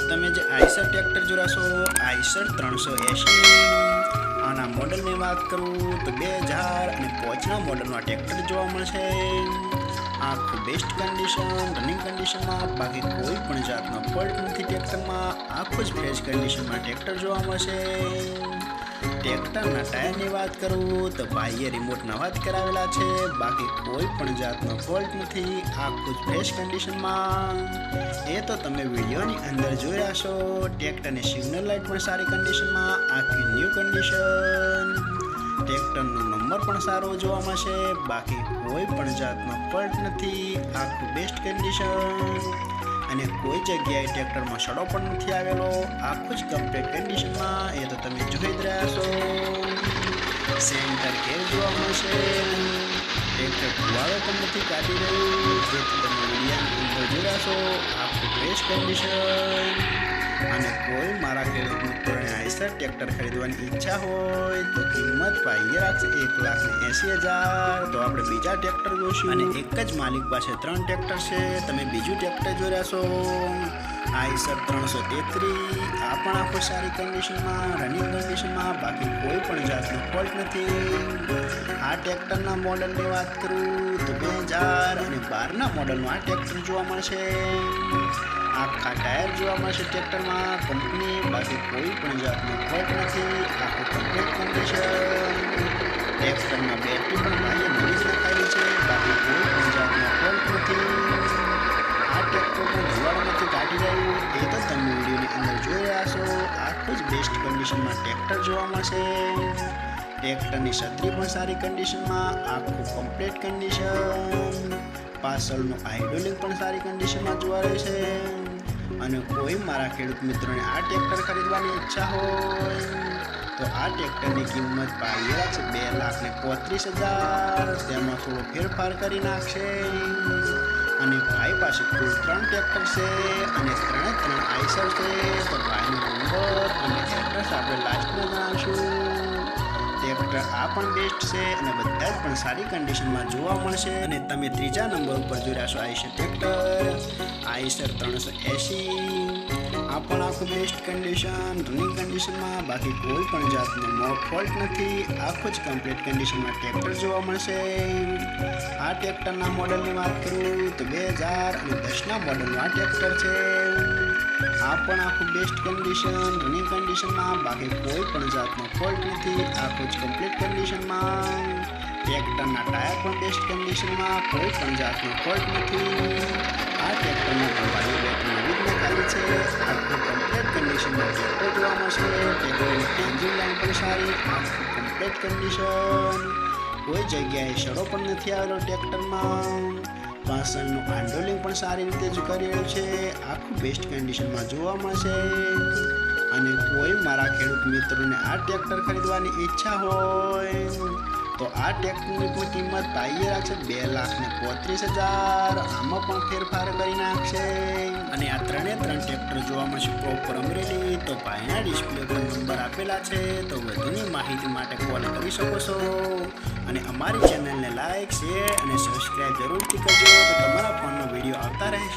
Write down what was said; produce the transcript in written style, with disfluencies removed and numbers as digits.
તમે જે Eicher tractor જોડાશો Eicher 380 આના મોડલની વાત કરું તો 2005ના મોડલનું આ ટ્રેક્ટર જોવા મળશે। આ ખૂબ બેસ્ટ કન્ડિશન રનિંગ કન્ડિશનમાં બાકી કોઈ પણ જાતનો ફોલ્ટ નથી ટ્રેક્ટરમાં। આખું જ ફ્રેશ કન્ડિશનમાં ટ્રેક્ટર જોવા મળશે। ટ્રેક્ટરના ટાયરની વાત કરું તો બાહ્ય રિમોટ નવા જ કરાવેલા છે, બાકી કોઈ પણ જાતનો ફોલ્ટ નથી। આખું જ ફ્રેશ કન્ડિશનમાં એ તો તમે વિડીયોની અંદર જોઈ રહ્યા છો। ટ્રેક્ટરની સિગ્નલ લાઇટ પણ સારી કન્ડિશનમાં, આખી ન્યૂ કન્ડિશન। ટ્રેક્ટરનો નંબર પણ સારો જોવા મળશે, બાકી કોઈ પણ જાતનો ફોલ્ટ નથી। આખું બેસ્ટ કન્ડિશન અને કોઈ જગ્યાએ ટ્રેક્ટરમાં સડો પણ નથી આવેલો। આખું જ કમ્પ્લીટ કન્ડિશનમાં એ તો તમે જોઈ જ રહ્યા છો। સેન્ટર ગેર જોવા મળશે, ટ્રેક્ટર ફુવારો પણ નથી કાઢી રહ્યું, જે તમે વિડીયોની અંદર જોઈ રહ્યા છો। આખું ફ્રેશ કન્ડિશન અને કોઈ મારા ખેડૂત મિત્રોને આઈસર ટ્રેક્ટર ખરીદવાની ઈચ્છા હોય તો કિંમત પાઈએ રાખશે 1,80,000। તો આપણે બીજા ટ્રેક્ટર જોઈશું અને એક જ માલિક પાસે 3 ટ્રેક્ટર છે। તમે બીજું ટ્રેક્ટર જોઈ રહ્યા છો આઈસર 333। આ પણ આખું સારી કન્ડિશનમાં રનિંગ કન્ડિશનમાં, બાકી કોઈ પણ જાતનો ફોલ્ટ નથી। આ ટ્રેક્ટરના મોડલની વાત કરું તો 2012ના મોડલનું આ ટ્રેક્ટર જોવા મળશે। આખા ટાયર જોવા મળશે ટ્રેક્ટરમાં કંપની, બાકી કોઈ પણ જાતનો ફોલ્ટ નથી। આખું કમ્પ્લીટ કન્ડિશન। ટ્રેક્ટરમાં બેટરી પણ બાહ્ય નવી જ નખાયેલી છે, બાકી કોઈ પણ જાતનો ફોલ્ટ નથી। આ ટ્રેક્ટર પણ ધુવાડો નથી કાઢી રહ્યું, એ તો તમે વિડીયોની અંદર જોઈ રહ્યા છો। આખું જ બેસ્ટ કન્ડિશનમાં ટ્રેક્ટર જોવા મળશે। ટ્રેક્ટરની છત્રી પણ સારી કન્ડિશનમાં, આખું કમ્પ્લીટ કન્ડિશન। પાછળનું હાઇડ્રોલિક પણ સારી કન્ડિશનમાં જોવા રહે છે। અને કોઈ મારા ખેડૂત મિત્રોને આ ટ્રેક્ટર ખરીદવાની ઈચ્છા હોય તો આ ટ્રેક્ટરની કિંમત પાઈએ રાખશે 2,35,000। તેમાં થોડો ફેરફાર કરી નાખશે। અને ભાઈ પાસે કુલ 3 ટ્રેક્ટર છે અને 3 આઈસર છે। તો ભાઈનો નંબર અને એડ્રેસ આપણે લાસ્ટમાં જણાવશું। ટ્રેક્ટર આ પણ બેસ્ટ છે અને બધા જ પણ સારી કન્ડિશનમાં જોવા મળશે। અને તમે ત્રીજા નંબર ઉપર જોઈ રહ્યા છો આઈસર ટ્રેક્ટર આઈસર 380। આ પણ આખું બેસ્ટ કન્ડિશન રનિંગ કન્ડિશનમાં, બાકી કોઈ પણ જાતનો ફોલ્ટ નથી। આખું જ કમ્પ્લીટ કન્ડિશનમાં ટ્રેક્ટર જોવા મળશે। આ ટ્રેક્ટરના મોડલની વાત કરું તો 2010ના મોડલનું આ ટ્રેક્ટર છે। આ પણ આખું બેસ્ટ કન્ડિશન રનિંગ કન્ડિશનમાં, બાકી કોઈ પણ જાતનો ફોલ્ટ નથી। આખું જ કમ્પ્લીટ કન્ડિશનમાં। ટ્રેક્ટરના ટાયર પણ બેસ્ટ કન્ડિશનમાં, કોઈ પણ જાતનો ફોલ્ટ નથી। આ ટ્રેક્ટરમાં પણ બાહ્ય બેટરી નવી જ નખાયેલી છે। આખું કમ્પ્લીટ કન્ડિશનમાં ટ્રેક્ટર જોવા મળશે। ટ્રેક્ટરની એન્જિન લાઇન પણ સારી, આખું કમ્પ્લીટ કન્ડિશન। કોઈ જગ્યાએ સડો પણ નથી આવેલો ટ્રેક્ટરમાં। પાછળનું હાઇડ્રોલિક પણ સારી રીતે જ કરેલું છે। આખું બેસ્ટ કન્ડિશનમાં જોવા મળશે। અને કોઈ મારા ખેડૂત મિત્રોને આ ટ્રેક્ટર ખરીદવાની ઈચ્છા હોય તો આ ટ્રેક્ટરની પણ કિંમત પાઈએ રાખશે 2,35,000। આમાં પણ ફેરફાર કરી નાખશે। અને આ 3 ટ્રેક્ટર જોવા મળશે પ્રોપર અમરેલી। તો ભાઈના ડિસ્પ્લે પર નંબર આપેલા છે, તો વધુની માહિતી માટે કોલ કરી શકો છો। અને અમારી ચેનલને લાઈક શેર અને સબસ્ક્રાઈબ જરૂરથી કરજો, તો તમારા ફોનમાં વિડીયો આવતા રહેશે।